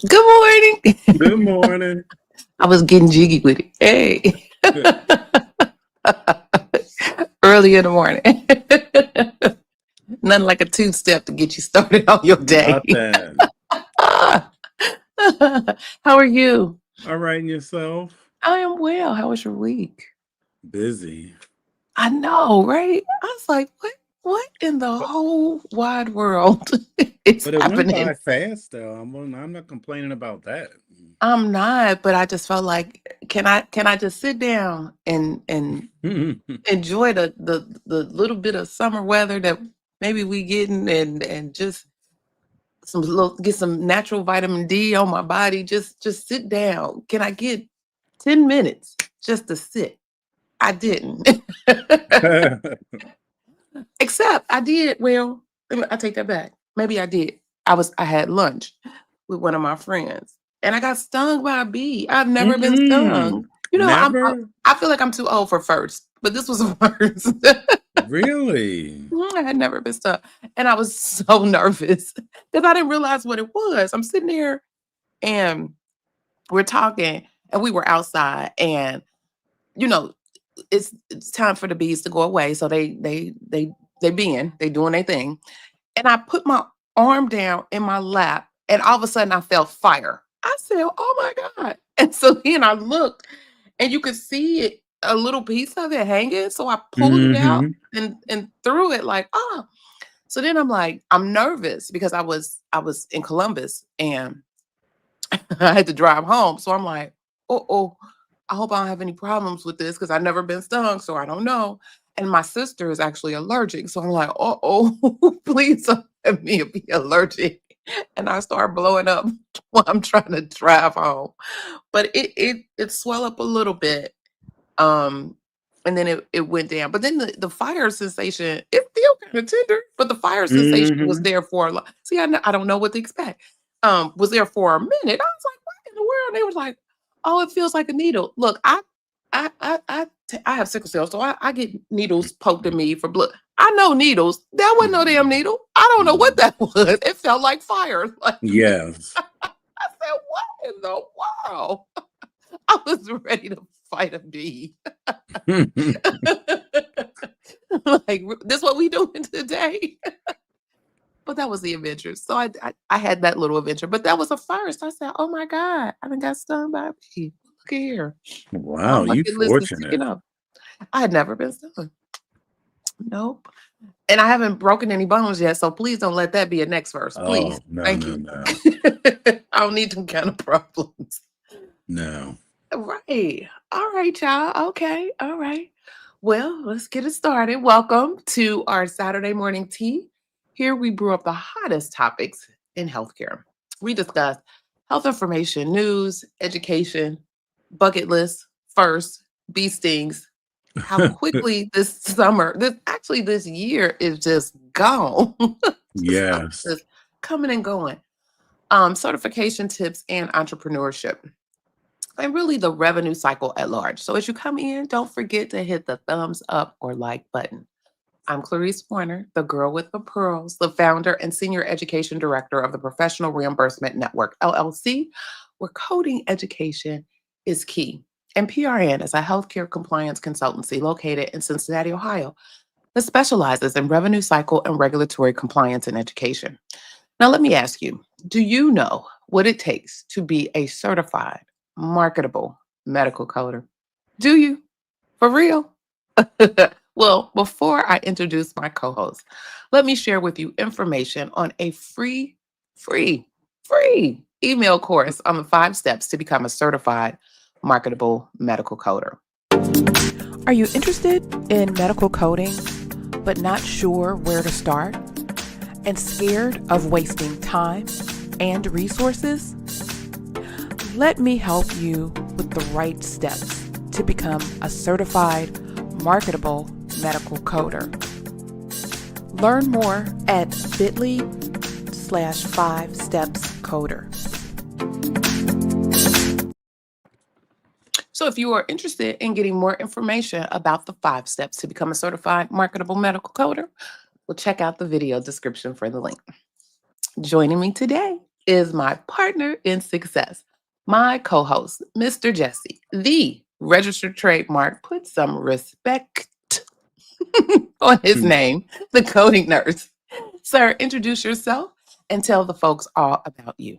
Good morning. Good morning. I was getting jiggy with it. Hey. Early in the morning. Nothing like a two-step to get you started on your day. Nothing. How are you? All right, and yourself? I am well. How was your week? Busy. I know, right? I was like, what in the But whole wide world is but it went by happening? fast though. I'm not complaining about that. I'm not, but I just felt like, can I just sit down and enjoy the little bit of summer weather that maybe we getting and just get some natural vitamin D on my body. Just sit down. Can I get 10 minutes just to sit? I didn't. Except I did. Well, I take that back. Maybe I did. I had lunch with one of my friends and I got stung by a bee. I've never been stung. Mm-mm. You know, Never? I feel like I'm too old for first, but this was a first. Really? I had never been stung, and I was so nervous because I didn't realize what it was. I'm sitting there, and we're talking, and we were outside, and you know, it's time for the bees to go away, so they doing their thing, and I put my arm down in my lap, and all of a sudden I felt fire. I said, "Oh my god!" And so then I looked, and you could see it, a little piece of it hanging. So I pulled it out Mm-hmm. and threw it like, oh. So then I'm like, I'm nervous because I was in Columbus and I had to drive home. So I'm like, oh, I hope I don't have any problems with this because I've never been stung, so I don't know. And my sister is actually allergic. So I'm like, please don't let me be allergic. And I start blowing up while I'm trying to drive home. But it swelled up a little bit. Um, and then it went down. But then the fire sensation, it's still kind of tender, but the fire sensation was Mm-hmm. there for a lot. See, I don't know what to expect. Was there for a minute. I was like, what in the world? They was like, oh, it feels like a needle. Look, I have sickle cell, so I get needles poked in me for blood. I know needles. That wasn't no damn needle. I don't know what that was. It felt like fire. Like Yes. I said, what in the world? I was ready to fight a bee. Like, this what we doing today? But that was the adventure. So I had that little adventure, but that was a first. I said, "Oh my god, I done got stung by a bee. Look at here. My Wow, you bucket list is fortunate. ticking up." I had never been stung. Nope. And I haven't broken any bones yet, so please don't let that be a next verse. Please. Oh, no, Thank no, you. no. I don't need them kind of problems. No. Right. All right, y'all. Okay. All right. Well, let's get it started. Welcome to our Saturday morning tea. Here we brew up the hottest topics in healthcare. We discuss health information, news, education, bucket list, first, bee stings, how quickly this summer, this year is just gone. This summer Yes. is coming and going. Certification tips and entrepreneurship and really the revenue cycle at large. So as you come in, don't forget to hit the thumbs up or like button. I'm Clarice Warner, the girl with the pearls, the founder and senior education director of the Professional Reimbursement Network, LLC, where coding education is key. And PRN is a healthcare compliance consultancy located in Cincinnati, Ohio, that specializes in revenue cycle and regulatory compliance in education. Now, let me ask you, do you know what it takes to be a certified, marketable medical coder? Do you? For real? Well, before I introduce my co host, let me share with you information on a free, free email course on the 5 steps to become a certified, marketable medical coder. Are you interested in medical coding, but not sure where to start and scared of wasting time and resources? Let me help you with the right steps to become a certified, marketable medical coder. Learn more at bit.ly/5stepscoder. So if you are interested in getting more information about the 5 steps to become a certified, marketable medical coder, well, check out the video description for the link. Joining me today is my partner in success, my co host, Mr. Jesse, the registered trademark. Put some respect on his Hmm. name, the coding nurse. Sir, introduce yourself and tell the folks all about you.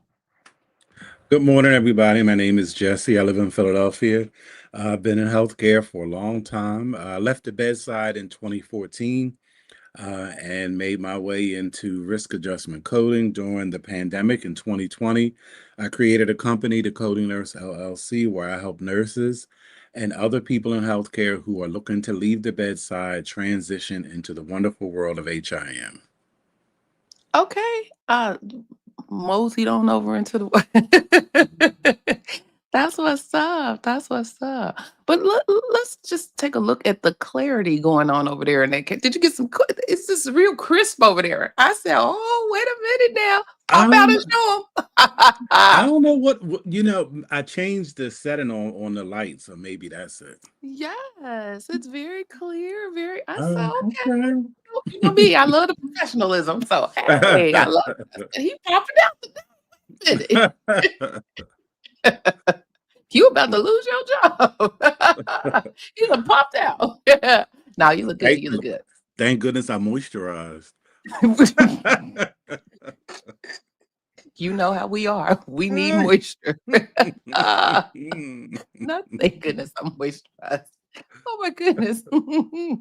Good morning, everybody. My name is Jesse. I live in Philadelphia. I've been in healthcare for a long time. I left the bedside in 2014 and made my way into risk adjustment coding during the pandemic in 2020. I created a company, the Coding Nurse LLC, where I help nurses and other people in healthcare who are looking to leave the bedside, transition into the wonderful world of HIM. Okay. Moseyed on over into the That's what's up. That's what's up. But let's just take a look at the clarity going on over there in that Did you get some it's just real crisp over there. I said, "Oh, wait a minute now. Pop out Um, and show I 'em." don't know I changed the setting on the light, so maybe that's it. Yes, it's very clear, very I said, Oh, "Okay." okay. You know me, I love the professionalism. So, hey, I love it. And he popping out today. You about to lose your job. You done popped out. No, you look good. Thank, You look good. thank goodness I moisturized. You know how we are. We need moisture. Ah, not thank goodness I'm moisturized. Oh my goodness. All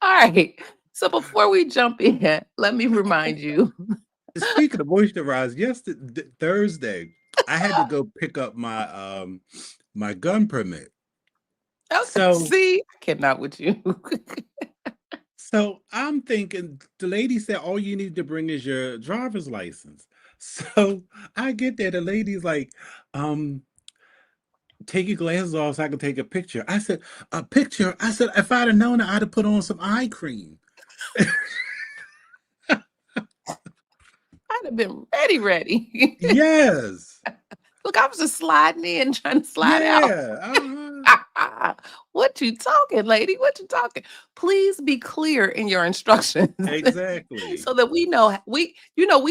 right. So before we jump in, let me remind you. Speaking of moisturized, yesterday Thursday, I had to go pick up my gun permit. Okay, So see, I cannot with you. so I'm thinking the lady said all you need to bring is your driver's license. So I get there, the lady's like, um, take your glasses off so I can take a picture. I said, a picture? I said, if I'd have known, I'd have put on some eye cream. I'd have been ready. Yes. Look, I was just sliding in, trying to slide out. Yeah. Uh-huh. What you talking, lady? What you talking? Please be clear in your instructions Exactly. so that we know we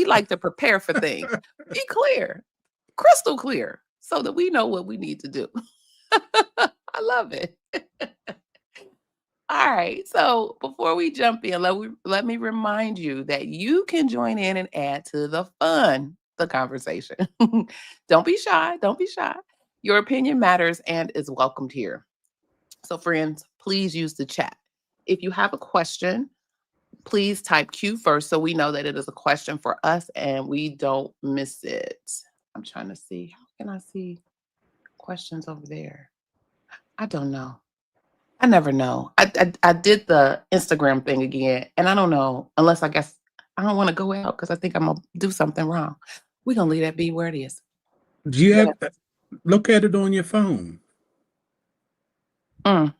like to prepare for things. Be clear, crystal clear, so that we know what we need to do. I love it. All right. So before we jump in, let me remind you that you can join in and add to the fun, the conversation. Don't be shy. Don't be shy. Your opinion matters and is welcomed here. So, friends, please use the chat. If you have a question, please type Q first so we know that it is a question for us and we don't miss it. I'm trying to see. How can I see questions over there? I don't know. I never know. I did the Instagram thing again, and I don't know unless I guess I don't want to go out because I think I'm gonna do something wrong. We're gonna leave that be where it is. Do you Yeah. have look at it on your phone? Mm,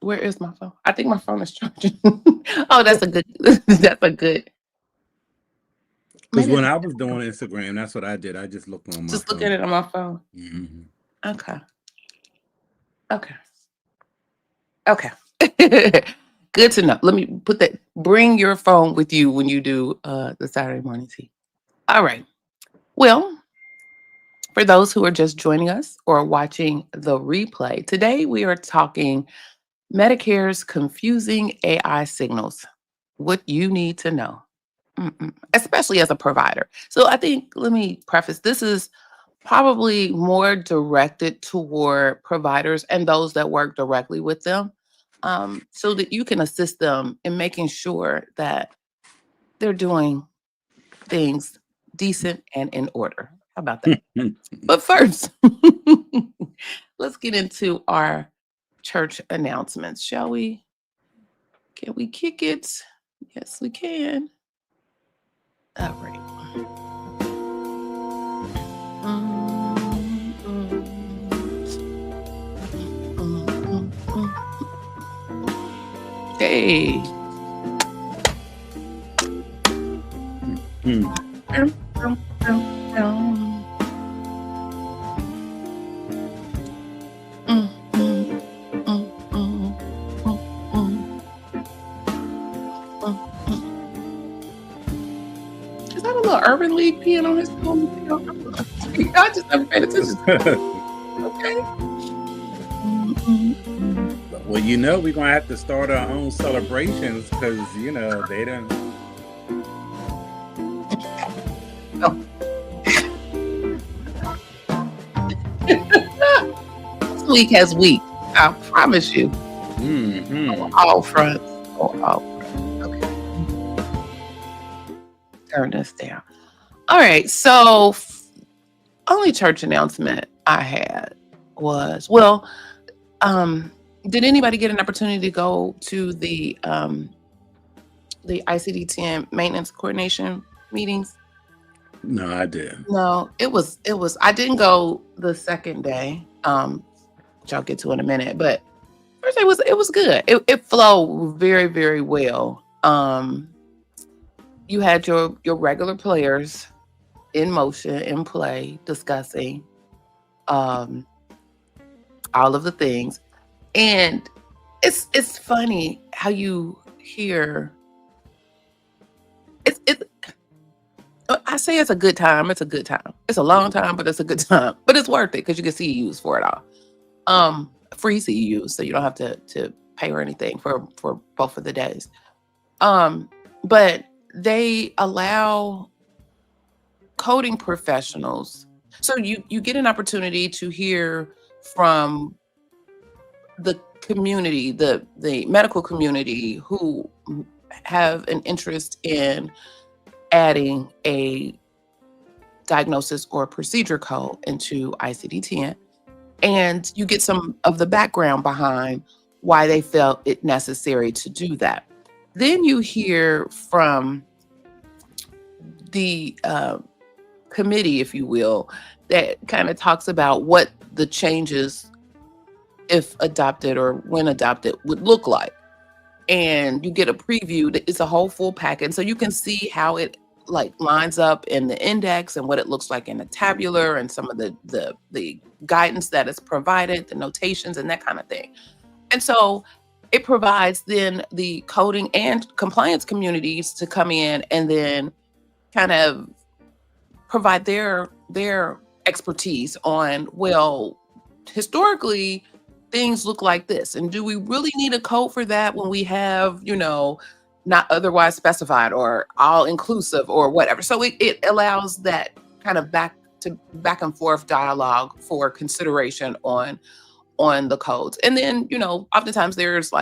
where is my phone? I think my phone is charging. Oh, that's a good. That's a good. Because Maybe when I I was doing Instagram, that's what I did. I just looked on my just look at phone. it on my phone. Mhm. Okay. Okay. Okay. Good to know. Let me put that. Bring your phone with you when you do the Saturday morning tea. All right. Well, for those who are just joining us or watching the replay, today we are talking Medicare's confusing AI signals. What you need to know, especially as a provider. So I think, let me preface this is probably more directed toward providers and those that work directly with them, so that you can assist them in making sure that they're doing things decent and in order. How about that? But first, let's get into our church announcements, shall we? Can we kick it? Yes, we can. All right. Mm, Hey. Hmm. Dum, dum, dum, dum. Mm, mm, mm, mm, mm, mm, mm, mm. Is that a little Urban League peeing on his ponytail? I just never paid attention. Okay. Well, we're gonna have to start our own celebrations because they done. This week has week. I promise you. Mm-hmm. All fronts. All fronts. Okay. Turn this down. All right. So, only church announcement I had was, did anybody get an opportunity to go to the ICD-10 maintenance coordination meetings? No, I did. No, it was, I didn't go the second day, which I'll get to in a minute, but first day it was good. It flowed very, very well. You had your regular players in motion, in play, discussing all of the things. And it's funny how you hear I say it's a good time. It's a good time. It's a long time, but it's a good time. But it's worth it because you get CEUs for it all. Free CEUs, so you don't have to pay or anything for both of the days. But they allow coding professionals. So you get an opportunity to hear from the community, the medical community, who have an interest in adding a diagnosis or procedure code into ICD-10. And you get some of the background behind why they felt it necessary to do that. Then you hear from the committee, if you will, that kind of talks about what the changes, if adopted or when adopted, would look like. And you get a preview. It's a whole full packet. So you can see how it lines up in the index and what it looks like in the tabular and some of the guidance that is provided, the notations and that kind of thing. And so it provides then the coding and compliance communities to come in and then kind of provide their expertise on, well, historically things look like this, and do we really need a code for that when we have, not otherwise specified or all inclusive or whatever. So it allows that kind of back and forth dialogue for consideration on the codes. And then, oftentimes there's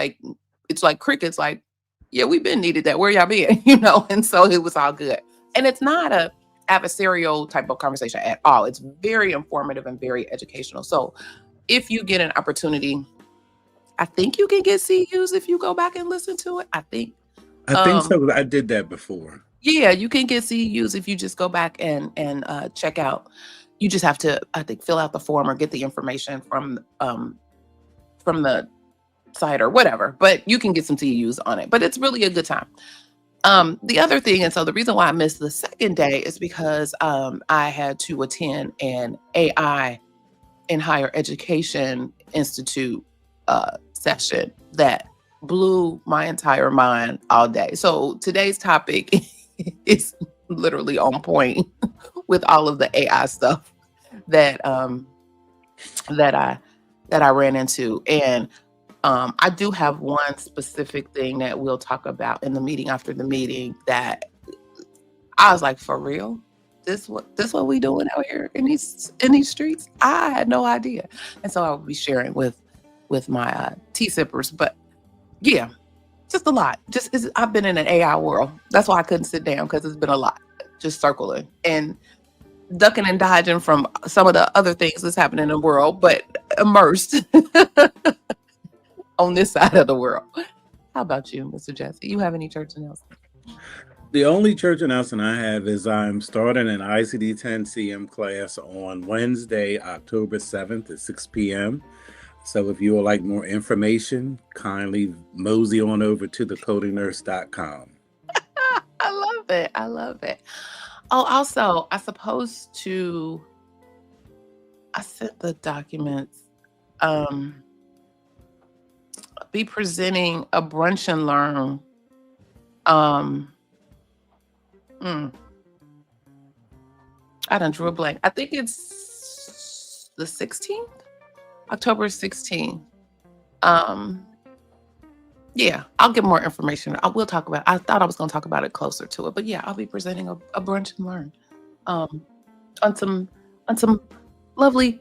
it's like crickets, like, yeah, we've been needed that. Where y'all been? And so it was all good. And it's not a adversarial type of conversation at all. It's very informative and very educational. So if you get an opportunity, I think you can get CUs if you go back and listen to it. I think so. I did that before. Yeah, you can get CUs if you just go back and check out. You just have to, I think, fill out the form or get the information from the site or whatever. But you can get some CUs on it. But it's really a good time. The other thing, and so the reason why I missed the second day is because I had to attend an AI in Higher Education Institute session that blew my entire mind all day. So today's topic is literally on point with all of the AI stuff that I ran into. And I do have one specific thing that we'll talk about in the meeting after the meeting that I was like, for real? This what we doing out here in these streets? I had no idea. And so I will be sharing with my tea sippers. But yeah, just a lot. I've been in an AI world. That's why I couldn't sit down, because it's been a lot. Just circling and ducking and dodging from some of the other things that's happening in the world, but immersed on this side of the world. How about you, Mr. Jesse? You have any church announcements? The only church announcement I have is I'm starting an ICD-10 CM class on Wednesday, October 7th at 6 p.m. So if you would like more information, kindly mosey on over to thecodingnurse.com. I love it. I love it. Oh, also, I sent the documents, be presenting a brunch and learn. I done drew a blank. I think it's the 16th, October 16th. Um, yeah, I'll get more information. I will talk about. I thought I was going to talk about it closer to it, but yeah, I'll be presenting a brunch and learn um, on some lovely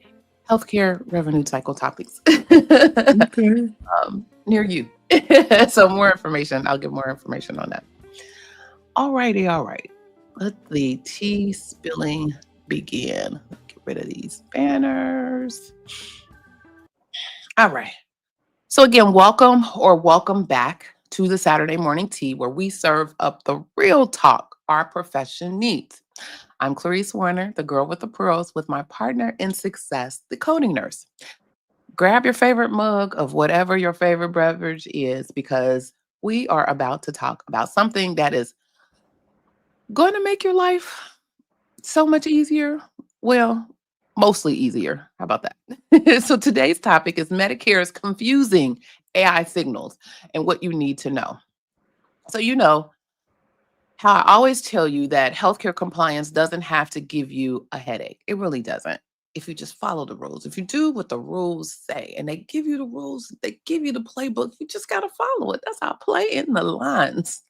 healthcare revenue cycle topics Okay. near you. So more information. I'll get more information on that. All righty, all right. Let the tea spilling begin. Get rid of these banners. All right. So again, welcome back to the Saturday morning tea where we serve up the real talk our profession needs. I'm Clarice Warner, the girl with the pearls, with my partner in success, the coding nurse. Grab your favorite mug of whatever your favorite beverage is because we are about to talk about something that is going to make your life so much easier. Well, mostly easier. How about that? So today's topic is Medicare's confusing AI signals and what you need to know. So you know how I always tell you that healthcare compliance doesn't have to give you a headache. It really doesn't. If you just follow the rules, if you do what the rules say, and they give you the rules, they give you the playbook, you just got to follow it. That's how play in the lines.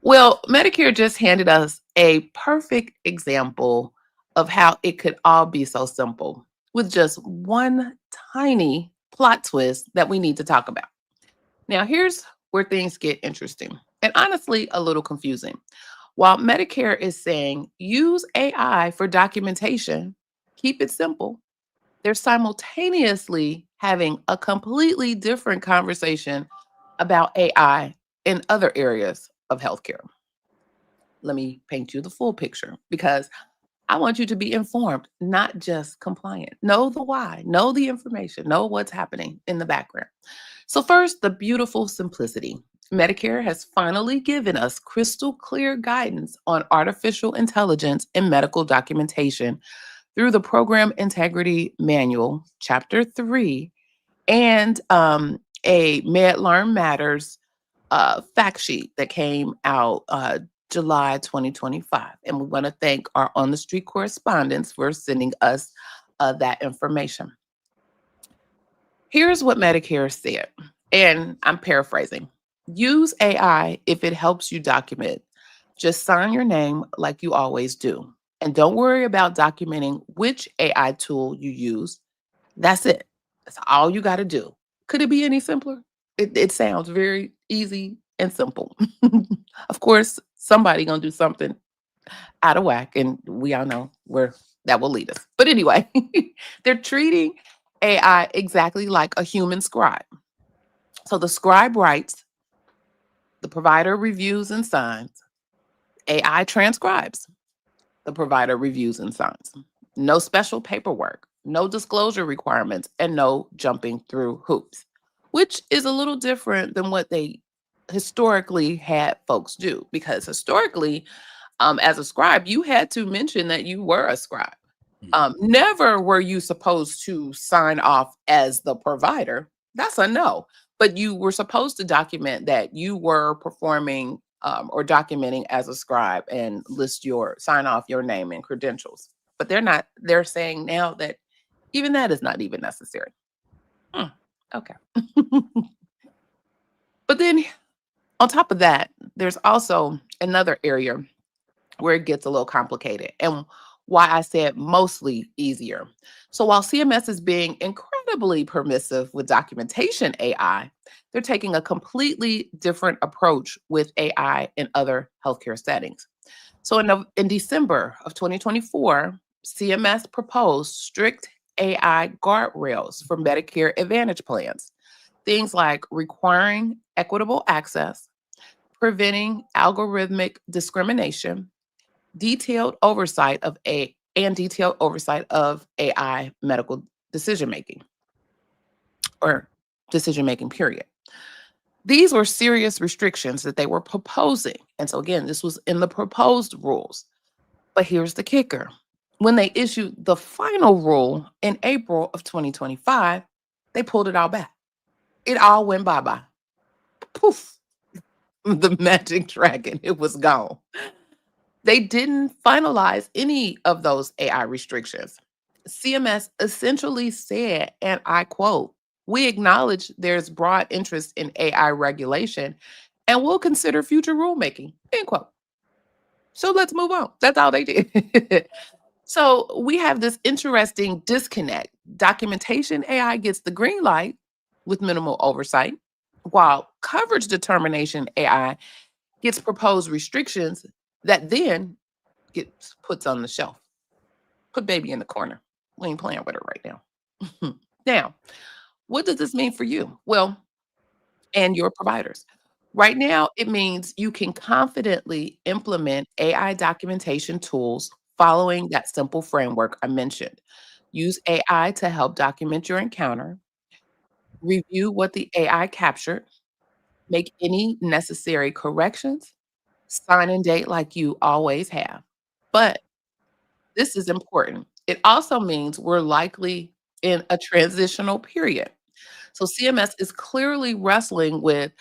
Well, Medicare just handed us a perfect example of how it could all be so simple with just one tiny plot twist that we need to talk about. Now, here's where things get interesting and honestly a little confusing. While Medicare is saying use AI for documentation, keep it simple, they're simultaneously having a completely different conversation about AI in other areas of healthcare. Let me paint you the full picture because I want you to be informed, not just compliant. Know the why, know the information, know what's happening in the background. So, first, the beautiful simplicity. Medicare has finally given us crystal clear guidance on artificial intelligence in medical documentation through the Program Integrity Manual, Chapter 3, and a MedLearn Matters fact sheet that came out July 2025. And we want to thank our on the street correspondents for sending us that information. Here's what Medicare said, and I'm paraphrasing. Use AI if it helps you document. Just sign your name like you always do. And don't worry about documenting which AI tool you use. That's it. That's all you got to do. Could it be any simpler? It sounds very easy and simple. Of course, somebody gonna do something out of whack, and we all know where that will lead us. But anyway, they're treating AI exactly like a human scribe. So the scribe writes, the provider reviews and signs, AI transcribes, the provider reviews and signs. No special paperwork, no disclosure requirements, and no jumping through hoops, which is a little different than what they historically had folks do. Because historically, as a scribe, you had to mention that you were a scribe. Never were you supposed to sign off as the provider. That's a no. But you were supposed to document that you were performing or documenting as a scribe and list your sign off your name and credentials. But they're not, they're saying now that even that is not even necessary. Okay. But then on top of that, there's also another area where it gets a little complicated and why I said mostly easier. So while CMS is being incredibly permissive with documentation AI, they're taking a completely different approach with AI in other healthcare settings. So in December of 2024, CMS proposed strict AI guardrails for Medicare Advantage plans, things like requiring equitable access, preventing algorithmic discrimination, detailed oversight of detailed oversight of AI medical decision making or decision making period. These were serious restrictions that they were proposing. And so again, this was in the proposed rules. But here's the kicker. When they issued the final rule in April of 2025, they pulled it all back. It all went bye-bye. Poof. The magic dragon, it was gone. They didn't finalize any of those AI restrictions. CMS essentially said, and I quote, "We acknowledge there's broad interest in AI regulation and we'll consider future rulemaking." End quote. So let's move on. That's all they did. So we have this interesting disconnect. Documentation AI gets the green light with minimal oversight, while coverage determination AI gets proposed restrictions that then gets puts on the shelf. Put baby in the corner. We ain't playing with her right now. Now, what does this mean for you? Well, and your providers. Right now, it means you can confidently implement AI documentation tools following that simple framework I mentioned. Use AI to help document your encounter, review what the AI captured, make any necessary corrections, sign and date like you always have. But this is important. It also means we're likely in a transitional period. So CMS is clearly wrestling with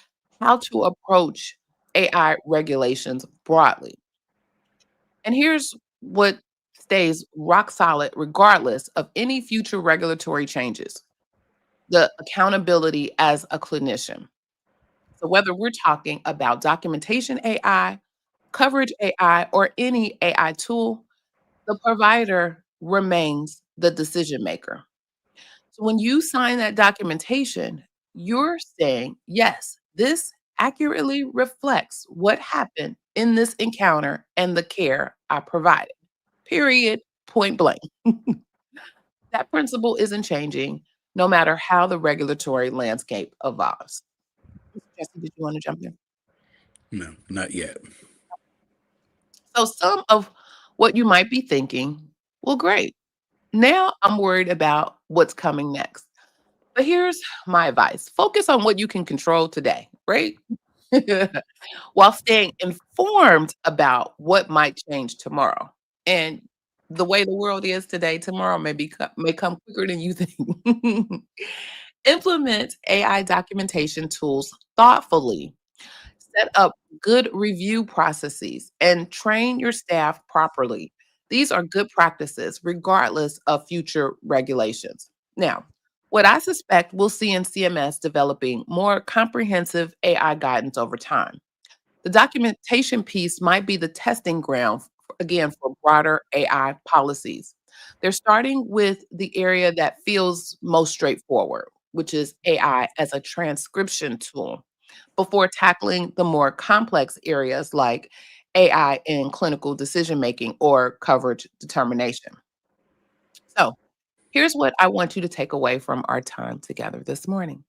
how to approach AI regulations broadly. And here's what stays rock solid regardless of any future regulatory changes: the accountability as a clinician. So whether we're talking about documentation AI, coverage AI, or any AI tool, the provider remains the decision maker. So when you sign that documentation, you're saying, yes, this accurately reflects what happened in this encounter and the care I provided. Period. Point blank. That principle isn't changing no matter how the regulatory landscape evolves. Jesse, did you want to jump in? No, not yet. So some of what you might be thinking, well, great. Now I'm worried about what's coming next. But here's my advice: focus on what you can control today, right? While staying informed about what might change tomorrow. And the way the world is today, tomorrow may come quicker than you think. Implement AI documentation tools thoughtfully. Set up good review processes and train your staff properly. These are good practices, regardless of future regulations. Now, what I suspect we'll see in CMS developing more comprehensive AI guidance over time. The documentation piece might be the testing ground, again, for broader AI policies. They're starting with the area that feels most straightforward, which is AI as a transcription tool, before tackling the more complex areas like AI in clinical decision making or coverage determination. So, here's what I want you to take away from our time together this morning.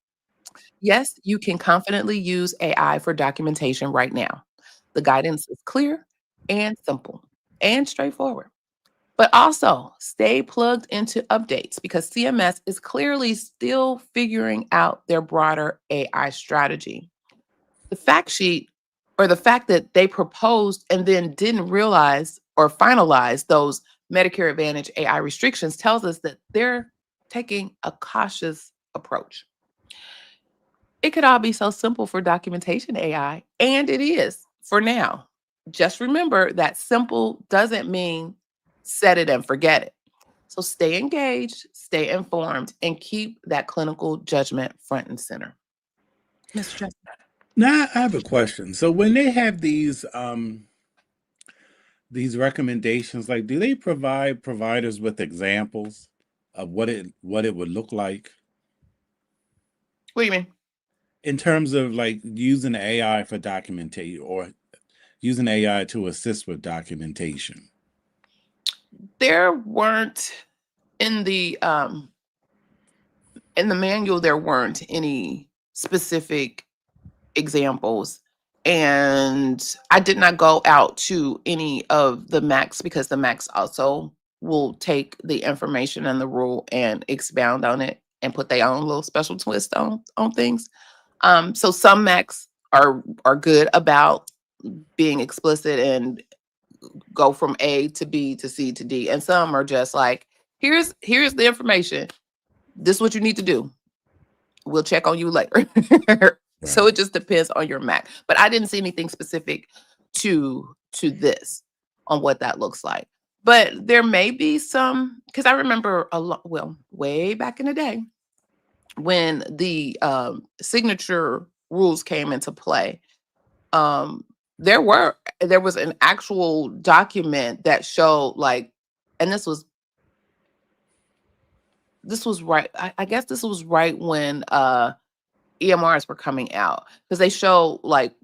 Yes, you can confidently use AI for documentation right now. The guidance is clear and simple and straightforward. But also stay plugged into updates because CMS is clearly still figuring out their broader AI strategy. The fact sheet, or the fact that they proposed and then didn't realize or finalize those Medicare Advantage AI restrictions, tells us that they're taking a cautious approach. It could all be so simple for documentation AI, and it is for now. Just remember that simple doesn't mean set it and forget it. So stay engaged, stay informed, and keep that clinical judgment front and center. Mr. Chester. Now I have a question. So when they have these recommendations, like do they provide providers with examples of what it would look like What do you mean? in terms of like using AI for documentation or using AI to assist with documentation? There weren't in the manual, there weren't any specific examples. And I did not go out to any of the Macs because the Macs also will take the information and the rule and expound on it and put their own little special twist on things. So some Macs are good about being explicit and go from A to B to C to D, and some are just like, here's the information. This is what you need to do. We'll check on you later. So Right. it just depends on your Mac. But I didn't see anything specific to this. on what that looks like. But there may be some, because I remember well, way back in the day when the signature rules came into play. Um, there was an actual document that showed like, and this was right. I guess this was right when EMRs were coming out, because they show like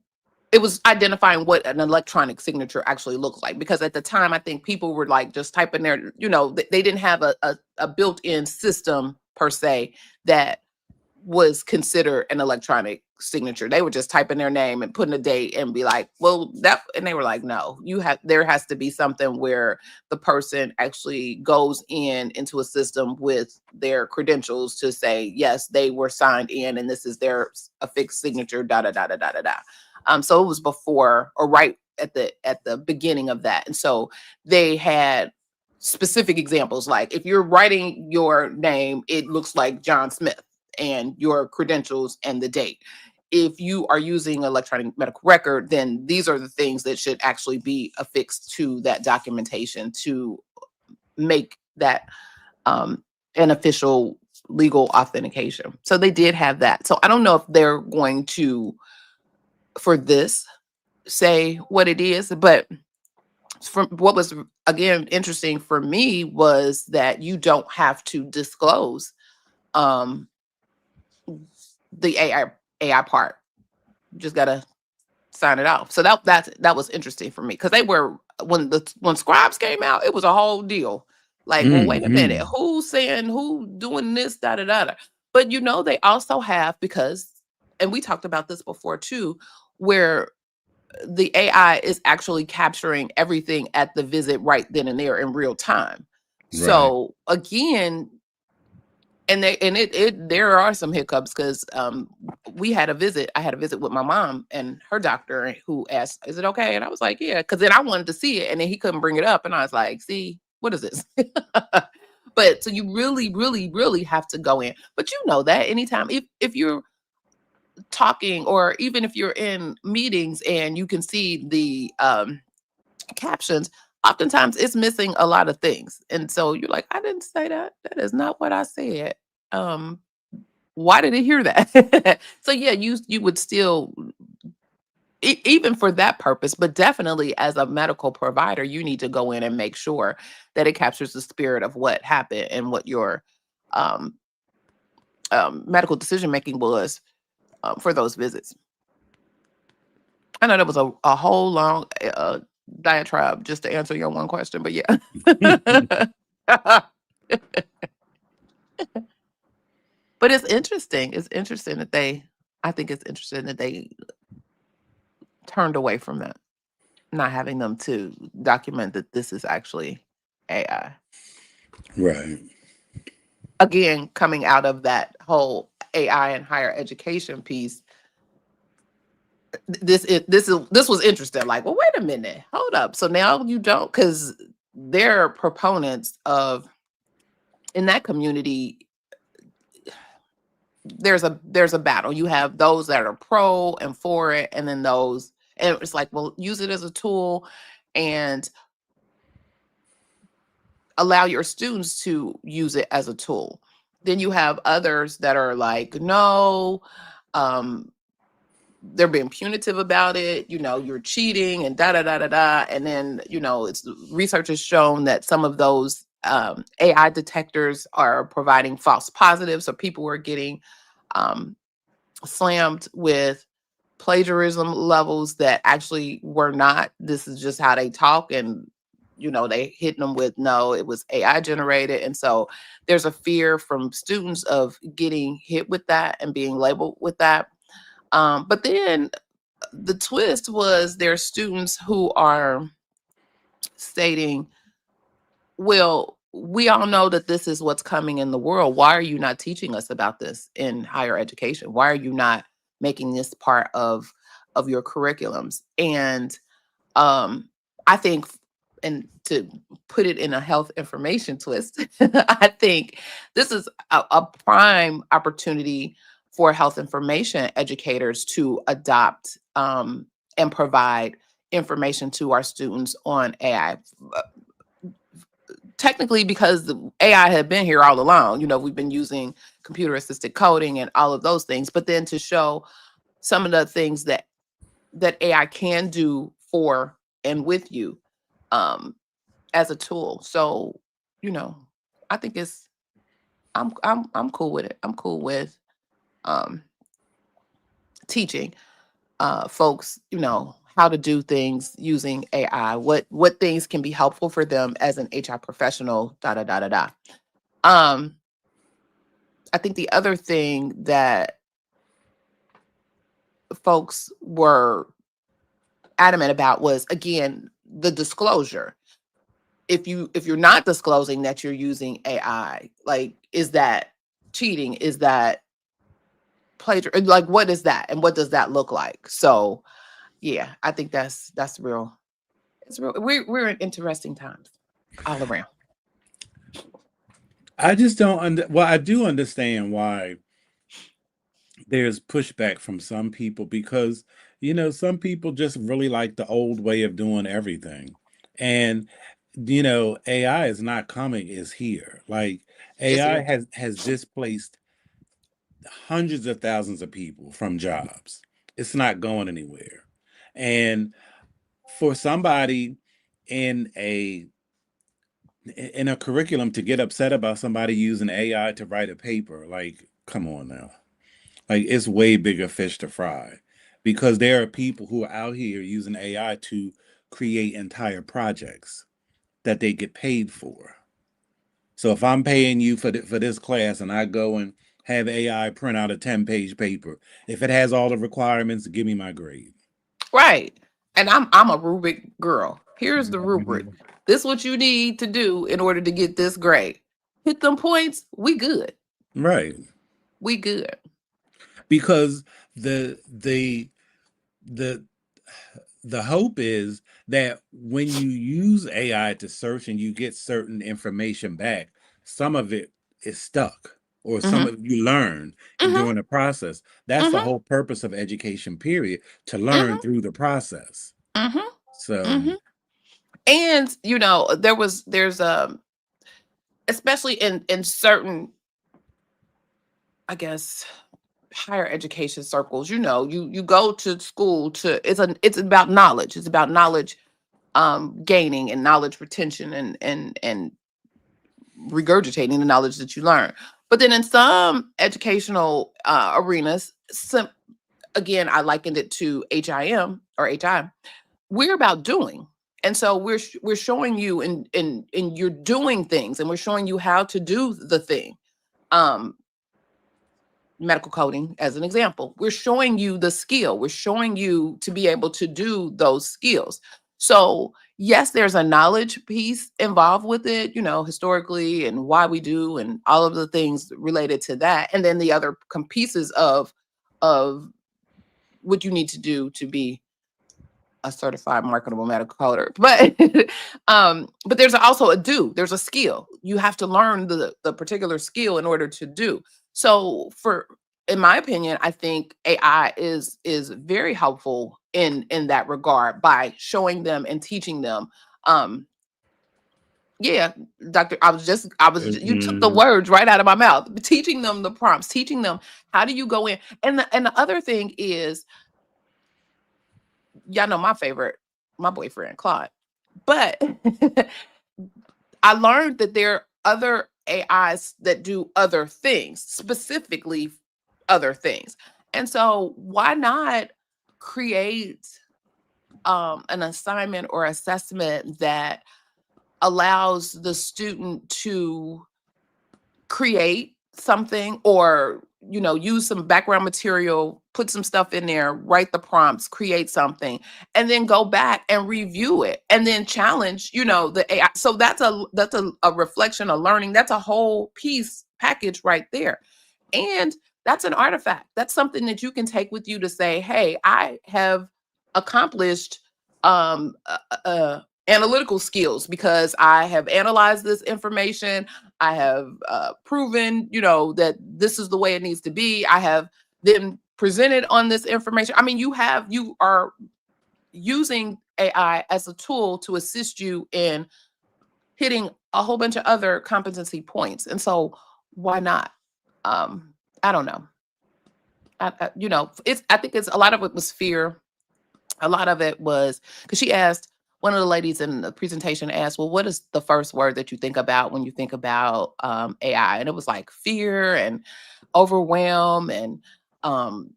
it was identifying what an electronic signature actually looks like. Because at the time, I think people were like just typing their, they didn't have a built-in system per se that was considered an electronic signature. They were just typing their name and putting a date and be like, well, and they were like, no, there has to be something where the person actually goes into a system with their credentials to say, yes, they were signed in and this is their affixed signature, da da da da da da da. So it was before or right at the beginning of that. And so they had specific examples, like if you're writing your name, it looks like John Smith and your credentials and the date. If you are using electronic medical record, then these are the things that should actually be affixed to that documentation to make that an official legal authentication. So they did have that. So I don't know if they're going to, for this, say what it is, but from what was again interesting for me was that you don't have to disclose um the AI part. You just gotta sign it off. So that was interesting for me, because they were, when scribes came out, it was a whole deal. Like, well, wait a minute, Mhm. who doing this, da da da da. But they also have, because, and we talked about this before too, where the AI is actually capturing everything at the visit right then and there in real time. Right. So again, there are some hiccups, because I had a visit with my mom and her doctor, who asked, is it okay? And I was like, yeah, because then I wanted to see it and then he couldn't bring it up, and I was like, see, what is this? But so you really, really, really have to go in. But that anytime, if you're talking, or even if you're in meetings and you can see the captions, oftentimes it's missing a lot of things. And so you're like, I didn't say that. That is not what I said. Um, why did it hear that? So yeah, you would still, even for that purpose, but definitely as a medical provider, you need to go in and make sure that it captures the spirit of what happened and what your um, medical decision making was for those visits. I know that was a whole long diatribe just to answer your one question, but yeah. But it's interesting. It's interesting that I think it's interesting that they turned away from that, not having them to document that this is actually AI. Right. Again, coming out of that whole AI and higher education piece, this was interesting. Like, well, wait a minute, hold up. So now you don't, because they're proponents of, in that community, there's a battle. You have those that are pro and for it, and then those, and it's like, well, use it as a tool and allow your students to use it as a tool. Then you have others that are like, no, um, they're being punitive about it. You're cheating and da da da da da. And then, it's research has shown that some of those AI detectors are providing false positives. So people were getting um, slammed with plagiarism levels that actually were not. This is just how they talk. And, they hit them with, no, it was AI generated. And so there's a fear from students of getting hit with that and being labeled with that. But then the twist was, there are students who are stating, well, we all know that this is what's coming in the world. Why are you not teaching us about this in higher education? Why are you not making this part of your curriculums? And I think, and to put it in a health information twist, I think this is a prime opportunity for health information educators to adopt and provide information to our students on AI. Uh, Technically, because the AI had been here all along, we've been using computer assisted coding and all of those things, but then to show some of the things that AI can do for and with you, um, as a tool. So, you know, I think I'm cool with it. I'm cool with um teaching folks, how to do things using AI, what things can be helpful for them as an HR professional, da da da da da. Um, I think the other thing that folks were adamant about was, again, the disclosure. If you're not disclosing that you're using AI, like, is that cheating? Is that plagiar? Like, what is that, and what does that look like? So, yeah, I think that's real. It's real. We're in interesting times all around. I just don't well, I do understand why there's pushback from some people because, some people just really like the old way of doing everything. And, AI is not coming, it's here. Like It's AI here. has displaced hundreds of thousands of people from jobs. It's not going anywhere. And for somebody in a in a curriculum to get upset about somebody using AI to write a paper, like, come on now. Like, it's way bigger fish to fry because there are people who are out here using AI to create entire projects that they get paid for. So if I'm paying you for this class and I go and have AI print out a 10-page paper, if it has all the requirements, give me my grade. Right. And I'm a rubric girl. Here's the rubric. Mhm. This is what you need to do in order to get this grade. Hit them points, we good. Right. We good. Because the the hope is that when you use AI to search and you get certain information back, some of it is stuck or some Mhm. of you learn and Mhm. during the process. That's the Mhm. whole purpose of education, period, to learn Mhm. through the process. Mhm. So, Mhm. And there's especially in certain, I guess, higher education circles, you go to school to it's about knowledge. It's about knowledge gaining and knowledge retention and regurgitating the knowledge that you learn. But then in some educational arenas, again, I likened it to HIM or HI. We're about doing. And so we're showing you and you're doing things, and we're showing you how to do the thing. Um, Medical coding as an example. We're showing you the skill. We're showing you to be able to do those skills. So, yes, there's a knowledge piece involved with it, historically and why we do and all of the things related to that. And then the other pieces of what you need to do to be a certified marketable medical coder. But there's also a do. There's a skill. You have to learn the particular skill in order to do. So in my opinion, I think AI is very helpful in that regard by showing them and teaching them. Um, yeah, doctor, you took the mhm. words right out of my mouth. Teaching them the prompts, teaching them how do you go in. And the other thing is, y'all know my boyfriend, Claude. But I learned that there are other AIs that do other things, specifically other things. And so why not create an assignment or assessment that allows the student to create something, or use some background material, put some stuff in there, write the prompts, create something, and then go back and review it and then challenge the AI. So that's a reflection of learning. That's a whole piece package right there. And that's an artifact. That's something that you can take with you to say, hey, I have accomplished analytical skills because I have analyzed this information. I have proven, that this is the way it needs to be. I have then presented on this information. I mean, you are using AI as a tool to assist you in hitting a whole bunch of other competency points. And so why not? I don't know. I think it's a lot of it was fear. A lot of it was because she asked, one of the ladies in the presentation asked, well, what is the first word that you think about when you think about AI? And it was like fear and overwhelm and um,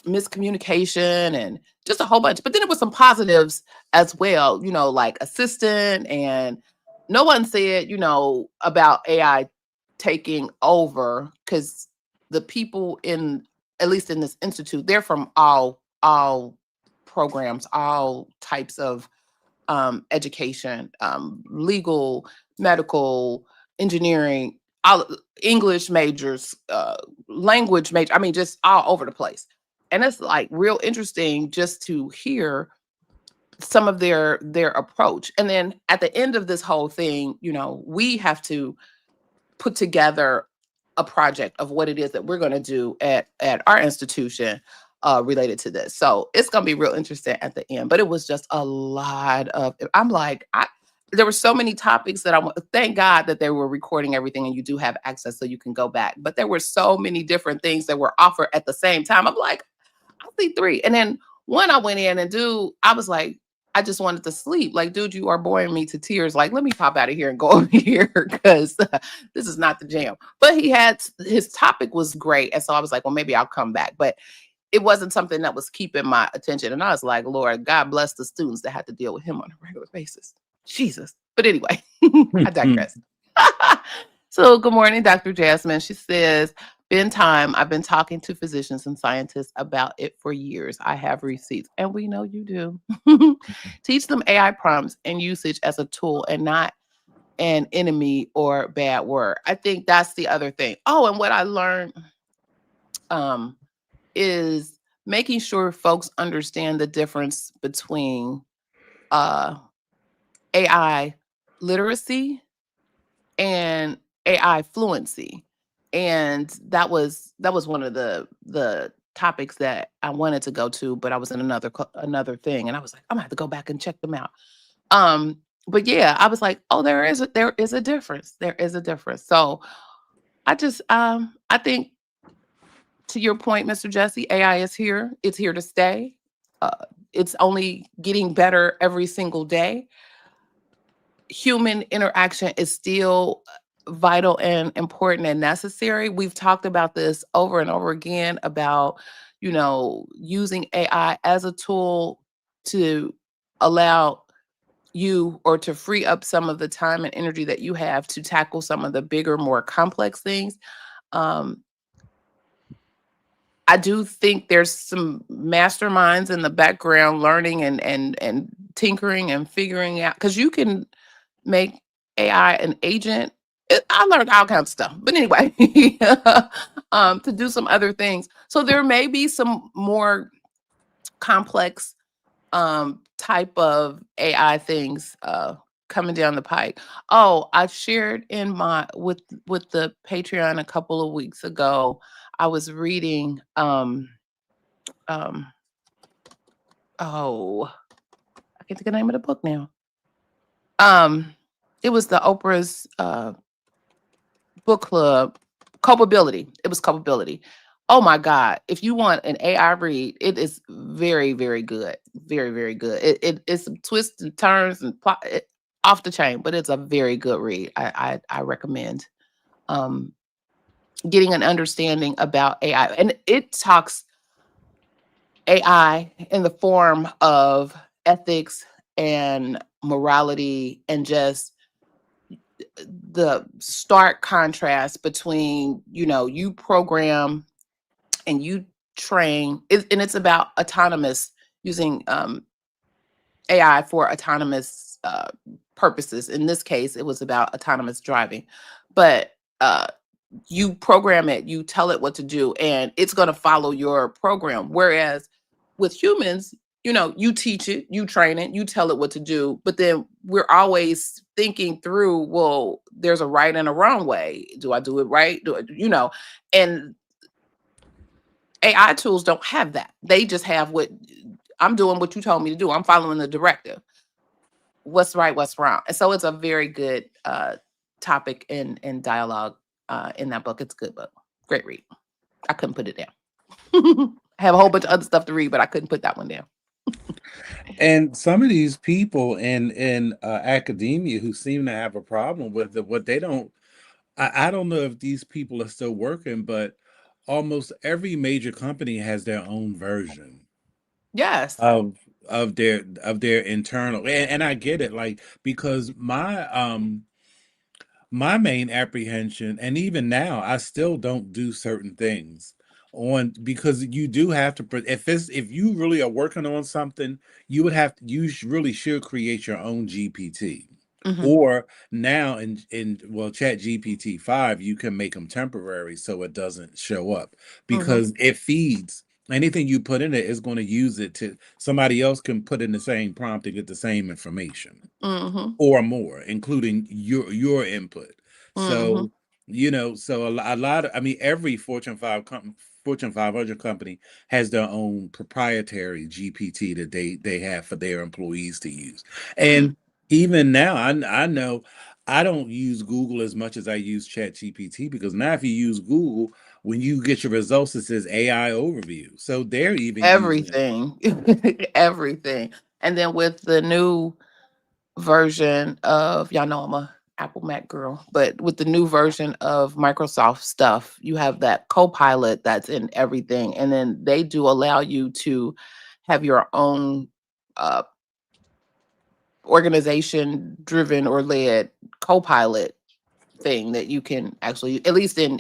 miscommunication and just a whole bunch. But then it was some positives as well, like assistant. And no one said, about AI taking over, because the people at least in this institute, they're from all programs, all types of education, legal, medical, engineering, all English majors, language major. I mean, just all over the place. And it's like real interesting just to hear some of their approach. And then at the end of this whole thing, we have to put together a project of what it is that we're going to do at our institution related to this. So it's going to be real interesting at the end. But it was just a lot of. I'm like, there were so many topics that thank God that they were recording everything and you do have access so you can go back. But there were so many different things that were offered at the same time. I'm like, I see three. And then one I went in and I was like, I just wanted to sleep. Like, dude, you are boring me to tears. Like, let me pop out of here and go over here because this is not the jam. But his topic was great. And so I was like, well, maybe I'll come back. But it wasn't something that was keeping my attention. And I was like, Lord, God bless the students that had to deal with him on a regular basis. Jesus. But anyway, I digress. So good morning, Dr. Jasmine. She says, been time. I've been talking to physicians and scientists about it for years. I have receipts, and we know you do. Teach them AI prompts and usage as a tool and not an enemy or bad word. I think that's the other thing. Oh, and what I learned is making sure folks understand the difference between AI literacy and AI fluency. And that was one of the topics that I wanted to go to, but I was in another thing, and I was like, I'm gonna have to go back and check them out. But yeah, I was like, oh, there is a difference. There is a difference. So I think, to your point, Mr. Jesse, AI is here. It's here to stay. It's only getting better every single day. Human interaction is still vital and important and necessary. We've talked about this over and over again about, using AI as a tool to allow you or to free up some of the time and energy that you have to tackle some of the bigger, more complex things. I do think there's some masterminds in the background learning and tinkering and figuring out, because you can make AI an agent. I learned all kinds of stuff, but anyway, to do some other things. So there may be some more complex type of AI things coming down the pike. Oh, I shared in with the Patreon a couple of weeks ago. I was reading oh, I can't think of the name of the book now. It was the Oprah's book club, Culpability. It was Culpability. Oh my God. If you want an AI read, it is very, very good. Very, very good. It's some twists and turns and off the chain, but it's a very good read. I recommend getting an understanding about AI. And it talks AI in the form of ethics and morality and just the stark contrast between, you program and you train, and it's about autonomous, using AI for autonomous purposes. In this case, it was about autonomous driving. But you program it, you tell it what to do, and it's going to follow your program. Whereas with humans, you teach it, you train it, you tell it what to do, but then we're always thinking through, well, there's a right and a wrong way. Do I do it right? And AI tools don't have that. They just have what I'm doing what you told me to do. I'm following the directive. What's right, what's wrong. And so it's a very good topic and dialogue in that book. It's a good book. Great read. I couldn't put it down. I have a whole bunch of other stuff to read, but I couldn't put that one down. And some of these people in academia who seem to have a problem with it, what they don't, I don't know if these people are still working, but almost every major company has their own version Yes. of of their internal, and I get it, like, because my main apprehension, and even now, I still don't do certain things on, because you do have to if you really are working on something, you would have to, really should create your own GPT. Hmm. Or now in well, Chat GPT 5, you can make them temporary so it doesn't show up, Hmm. because it feeds anything you put in it is going to use it to somebody else can put in the same prompt to get the same information Hmm. or more, including your input. Hmm. So, so a lot of, I mean, every Fortune 500 company has their own proprietary GPT that they have for their employees to use. Hmm. And even now, I know I don't use Google as much as I use Chat GPT, because now if you use Google, when you get your results, it says AI overview. So they're even using it. Everything. Everything. And then with the new version of, y'all know I'm a Apple Mac girl, but with the new version of Microsoft stuff, you have that Copilot that's in everything, and then they do allow you to have your own uh, organization driven or led Copilot thing that you can actually, at least in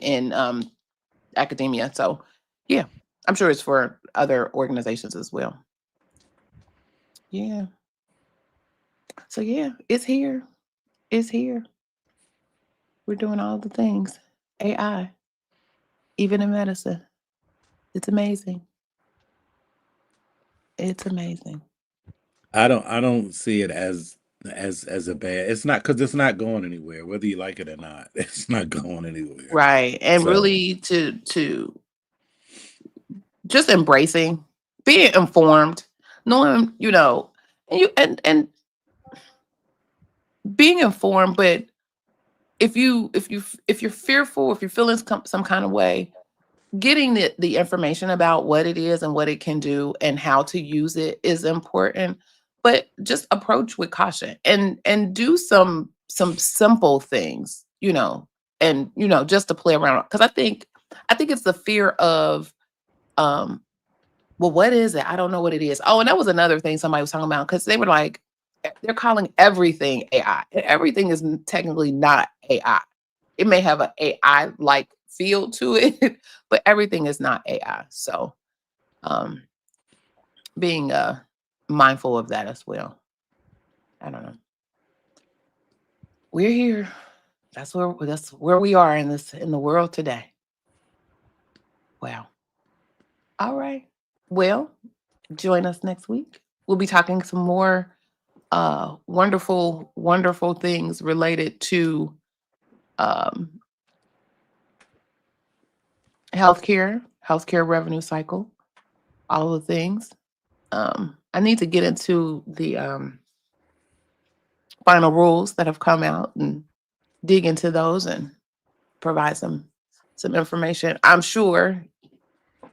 academia. So yeah, I'm sure it's for other organizations as well. Yeah. So yeah, it's here. It's here. We're doing all the things. AI, even in medicine. It's amazing. It's amazing. I don't see it as a bad. It's not, because it's not going anywhere, whether you like it or not. It's not going anywhere. Right. And So really to just embracing, being informed, knowing, and being informed, but if you're fearful, if you're feeling some kind of way, getting the information about what it is and what it can do and how to use it is important, but just approach with caution and do some simple things, and just to play around, because I think it's the fear of um well, what is it? I don't know what it is. Oh, and that was another thing somebody was talking about, because they were like, they're calling everything AI, and everything is technically not AI. It may have an AI like feel to it, but everything is not AI. So, um, being mindful of that as well. I don't know. We're here. That's where we are in the world today. Wow. All right. Well, join us next week. We'll be talking some more wonderful, wonderful things related to um, healthcare revenue cycle, all the things. I need to get into the final rules that have come out and dig into those and provide some information. I'm sure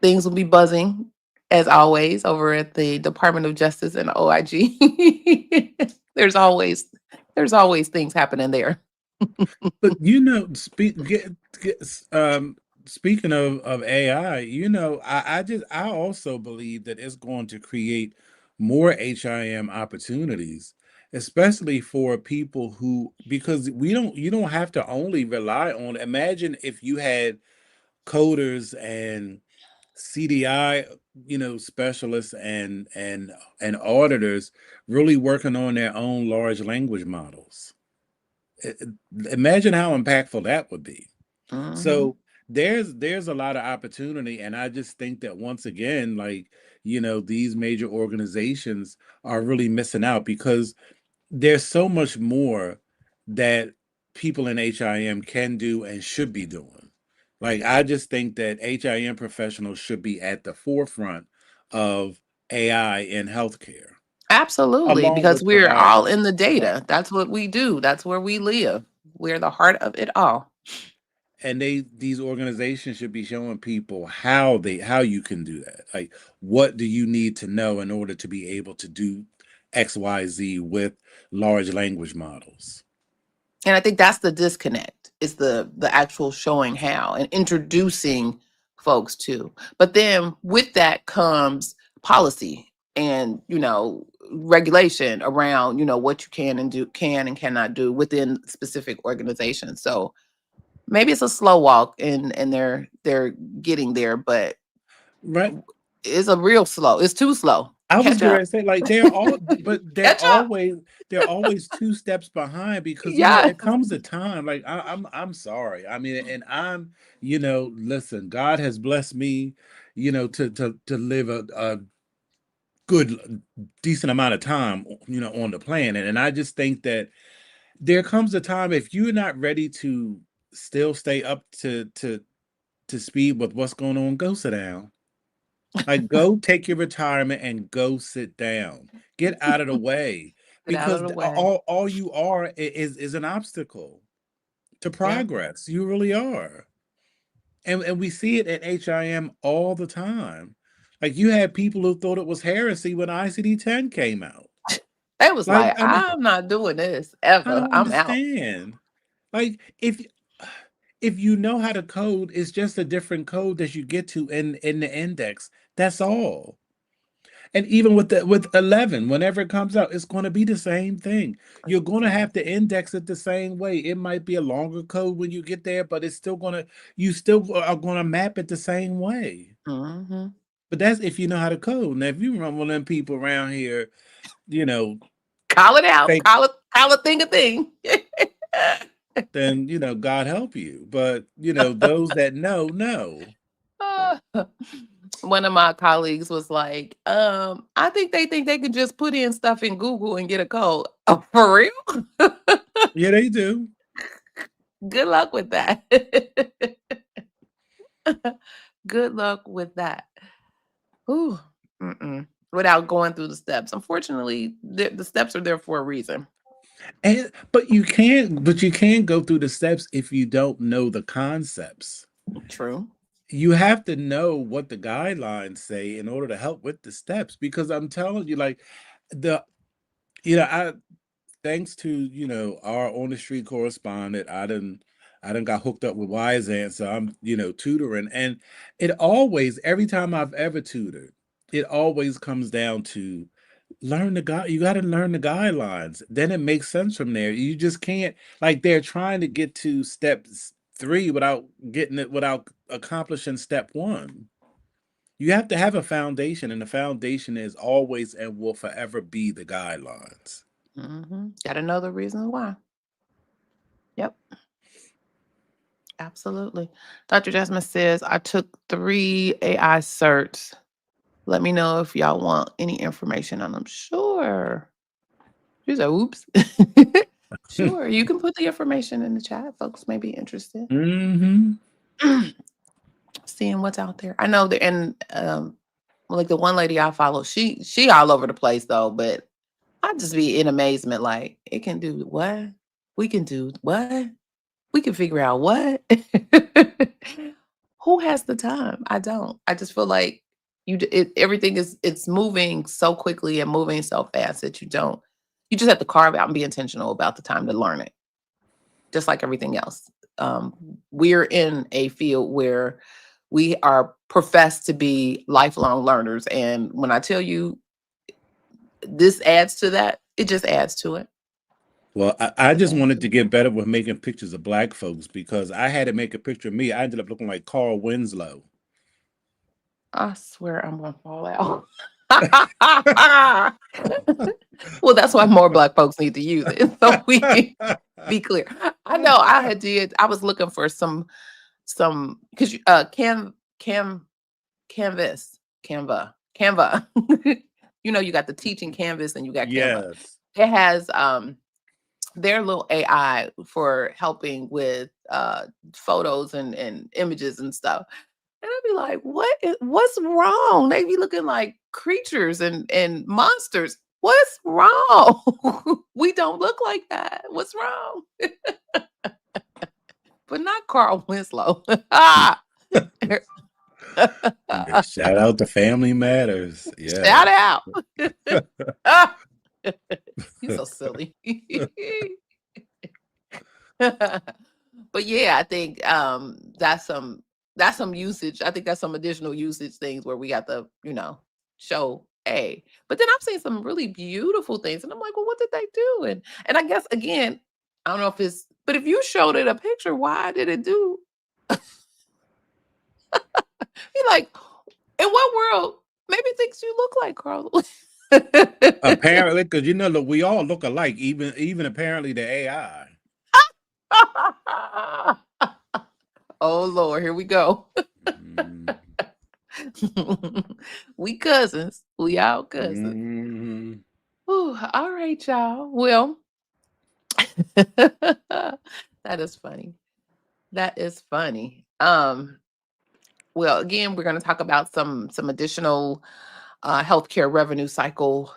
things will be buzzing as always over at the Department of Justice and OIG. There's always things happening there. but speaking of AI, I also believe that it's going to create more HIM opportunities, especially for people who, because we don't you don't have to only rely on, imagine if you had coders and CDI, specialists and auditors really working on their own large language models. I- Imagine how impactful that would be. Hmm. So there's a lot of opportunity, and I just think that once again, like, these major organizations are really missing out, because there's so much more that people in HIM can do and should be doing. Like, I just think that HIM professionals should be at the forefront of AI in healthcare, Absolutely, along because with we're all providers. in the Right. data. That's what we do. That's where we live. We're the heart of it all. And these organizations should be showing people how you can do that. Like, what do you need to know in order to be able to do XYZ with large language models? And I think that's the disconnect, is the actual showing how and introducing folks to. But then with that comes policy and, regulation around, what you can and cannot do within specific organizations. So maybe it's a slow walk and they're getting there, but Right. it's a real slow. It's too slow. I was Catch going up. to say, like, they're all, but Catch up. they're always two steps behind, because Yes. it comes a time. Like, I'm sorry. I mean, and listen, God has blessed me, to live a good, decent amount of time, on the planet, and I just think that there comes a time, if you're not ready to still stay up to speed with what's going on, go sit down. Like, go take your retirement and go sit down. Get out of the way, Get out of because the way. all you are is an obstacle to Yeah. progress. You really are. And we see it at HIM all the time. Like, you had people who thought it was heresy when ICD-10 came out. It was Like, like, I mean, I'm not doing this I ever. don't I'm out. understand. Like, if you know how to code, it's just a different code that you get to in the index. That's all. And even with 11, whenever it comes out, it's going to be the same thing. It's You're the going to same. have to index it the same way. It might be a longer code when you get there, but you still are going to map it the same way. Mhm. But that's if you know how to code. Now, if you run one of them people around here, you know, Call it out. fake, Call a thing a thing. then, God help you. But, those that know. Uh, One of my colleagues was like, I think they could just put in stuff in Google and get a code. Oh, for real? Yeah, they do. Good luck with that. Good luck with that. Ooh, mm-mm. Without going through the steps. Unfortunately, the steps are there for a reason. But you can't go through the steps if you don't know the concepts. True. You have to know what the guidelines say in order to help with the steps, because I'm telling you, like, the I thanks to, our on the street correspondent, I done got hooked up with Wise so I'm, tutoring, and it always, every time I've ever tutored, it always comes down to you got to learn the guidelines. Then it makes sense from there. You just can't, like, they're trying to get to step 3 without accomplishing step 1. You have to have a foundation, and the foundation is always and will forever be the guidelines. Got to know the reasons why. Yep, absolutely. Dr. Jasmine says, I took 3 AI certs. Let me know if y'all want any information on them. Sure. She said, oops. Sure. You can put the information in the chat. Folks may be interested. Mhm. Seeing what's out there. I know that, and like the one lady I follow, she all over the place though, but I just be in amazement, like, it can do what? We can do what? We can figure out what? Who has the time? I don't. I just feel like everything it's moving so quickly and moving so fast that you just have to carve out and be intentional about the time to learn it, just like everything else. Um, we're in a field where we are professed to be lifelong learners. And when I tell you this adds to that, it just adds to it. Well, I It just adds wanted to to it. get better with making pictures of black folks, because I had to make a picture of me. I ended up looking like Carl Winslow. I swear I'm gonna fall out. Well, that's why more black folks need to use it. So we can be clear. I know I was looking for some because canvas, Canva. You got the teaching canvas and you got Canva. Yes. It has their little AI for helping with photos and images and stuff. And I'd be like, what's wrong? They be looking like creatures and monsters. What's wrong? We don't look like that. What's wrong? But not Carl Winslow. Shout out to Family Matters. Shout Yes. out. You're so silly. But yeah, I think that's some usage. I think that's some additional usage things where we got to, show A. But then I've seen some really beautiful things, and I'm like, well, what did they do? And I guess again, I don't know if it's, but if you showed it a picture, why did it do? You're like, in what world? Maybe it thinks you look like Carl. Apparently, because look, we all look alike, even apparently the AI. Oh Lord, here we go. Mm. We cousins. We all cousins. Mhm. Ooh, all right, y'all. Well, that is funny. That is funny. Well, again, we're going to talk about some additional healthcare revenue cycle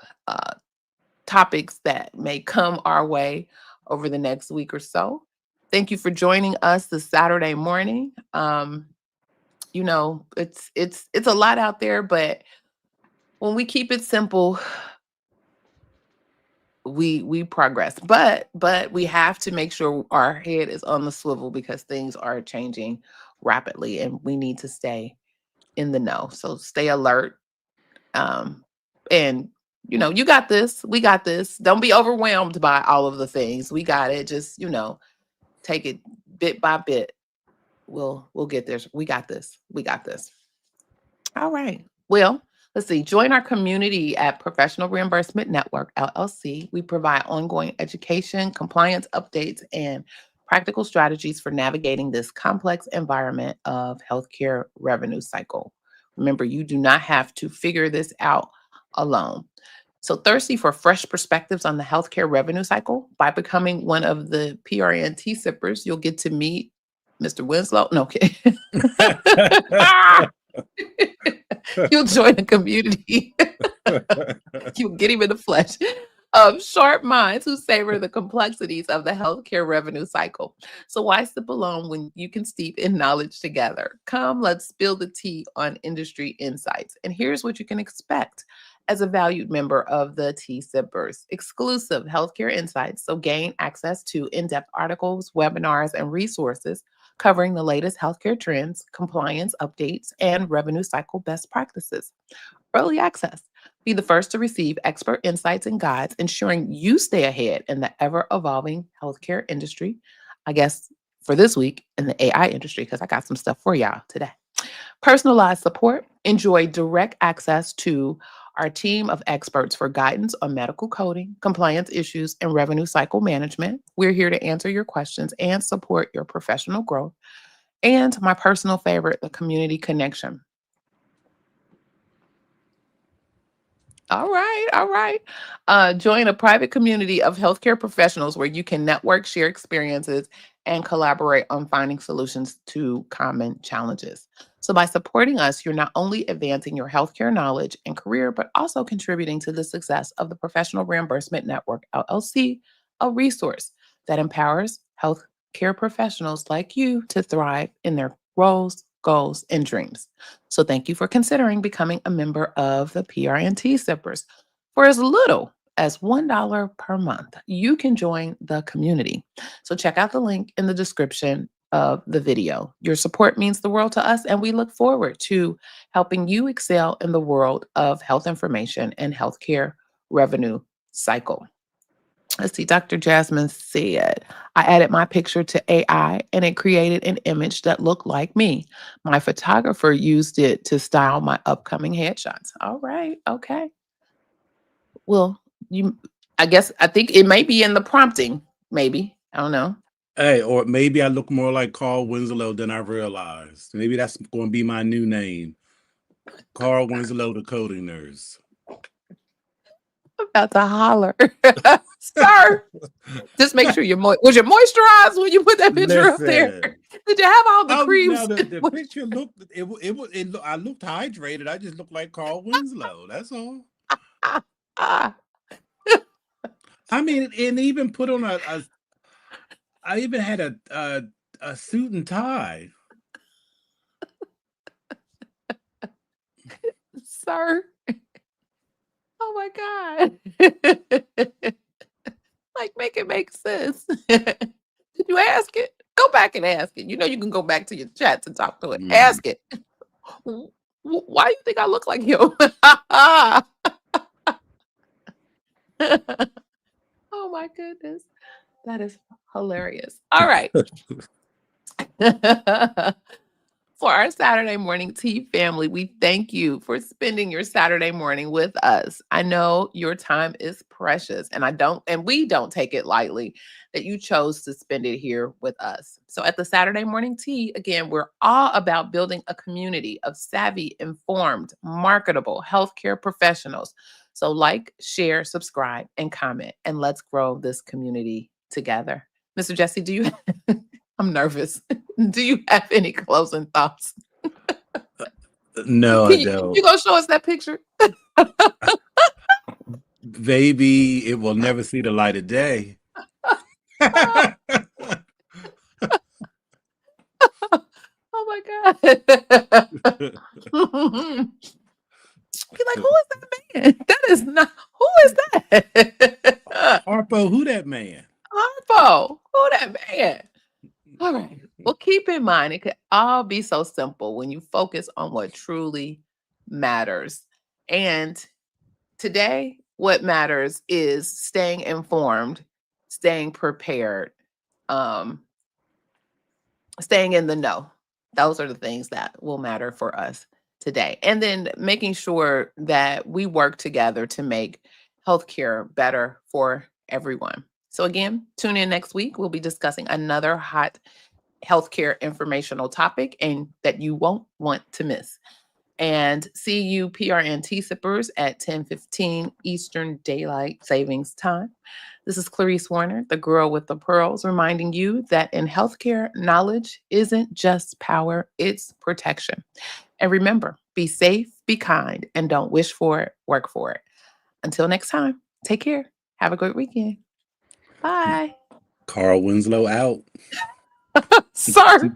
topics that may come our way over the next week or so. Thank you for joining us this Saturday morning. It's a lot out there, but when we keep it simple, we progress. But we have to make sure our head is on the swivel because things are changing rapidly and we need to stay in the know. So stay alert. And you got this. We got this. Don't be overwhelmed by all of the things. We got it. Just, take it bit by bit. We'll get there. We got this. We got this. All right. Well, let's see. Join our community at Professional Reimbursement Network, LLC. We provide ongoing education, compliance updates, and practical strategies for navigating this complex environment of healthcare revenue cycle. Remember, you do not have to figure this out alone. So thirsty for fresh perspectives on the healthcare revenue cycle? By becoming one of the PRNT sippers, you'll get to meet Mr. Winslow. No, okay. You'll join a community. You'll get him in the flesh of sharp minds who savor the complexities of the healthcare revenue cycle. So why sip alone when you can steep in knowledge together? Come, let's spill the tea on industry insights. And here's what you can expect as a valued member of the Tea Sippers. Exclusive healthcare insights, so gain access to in-depth articles, webinars, and resources covering the latest healthcare trends, compliance updates, and revenue cycle best practices. Early access. Be the first to receive expert insights and guides, ensuring you stay ahead in the ever-evolving healthcare industry. I guess for this week in the AI industry, because I got some stuff for y'all today. Personalized support. Enjoy direct access to our team of experts for guidance on medical coding, compliance issues, and revenue cycle management. We're here to answer your questions and support your professional growth. And my personal favorite, the community connection. All right, all right. Join a private community of healthcare professionals where you can network, share experiences, and collaborate on finding solutions to common challenges. So, by supporting us, you're not only advancing your healthcare knowledge and career, but also contributing to the success of the Professional Reimbursement Network, LLC, a resource that empowers healthcare professionals like you to thrive in their roles, goals, and dreams. So thank you for considering becoming a member of the PRNT Sippers. For as little as $1 per month, you can join the community. So check out the link in the description of the video. Your support means the world to us, and we look forward to helping you excel in the world of health information and healthcare revenue cycle. Let's see, Dr. Jasmine said, I added my picture to AI and it created an image that looked like me. My photographer used it to style my upcoming headshots. All right, okay. Well, I think it may be in the prompting, maybe. I don't know. Hey, or maybe I look more like Carl Winslow than I realized. Maybe that's going to be my new name. Carl Winslow, the coding nurse. I'm about to holler. Sir, just make sure you're was you moisturized when you put that picture up there? Listen. Did you have all the Oh, creams? no, the picture looked, I looked hydrated. I just looked like Carl Winslow. That's all. I mean, and even put on I even had a suit and tie. Sir. Oh my God. Like, make it make sense. Did you ask it? Go back and ask it. You know you can go back to your chats and talk to it. Mm. Ask it. Why do you think I look like you? Oh my goodness. That is hilarious. All right. For our Saturday morning tea family, we thank you for spending your Saturday morning with us. I know your time is precious, and we don't take it lightly that you chose to spend it here with us. So at the Saturday morning tea, again, we're all about building a community of savvy, informed, marketable healthcare professionals. So like, share, subscribe, and comment, and let's grow this community together. Mr. Jesse, do you I'm nervous. Do you have any closing thoughts? No, I don't. You gonna show us that picture? Baby, it will never see the light of day. Oh my God. Be like, who is that man? That is not, who is that? Harpo, who that man? Harpo, who that man? All right. Well, keep in mind, it could all be so simple when you focus on what truly matters. And today, what matters is staying informed, staying prepared, staying in the know. Those are the things that will matter for us today. And then making sure that we work together to make healthcare better for everyone. So, again, tune in next week. We'll be discussing another hot healthcare informational topic and that you won't want to miss. And see you PRNT sippers at 10:15 Eastern Daylight Savings Time. This is Clarice Warner, the girl with the pearls, reminding you that in healthcare, knowledge isn't just power, it's protection. And remember, be safe, be kind, and don't wish for it, work for it. Until next time, take care. Have a great weekend. Bye. Carl Winslow out. Sorry.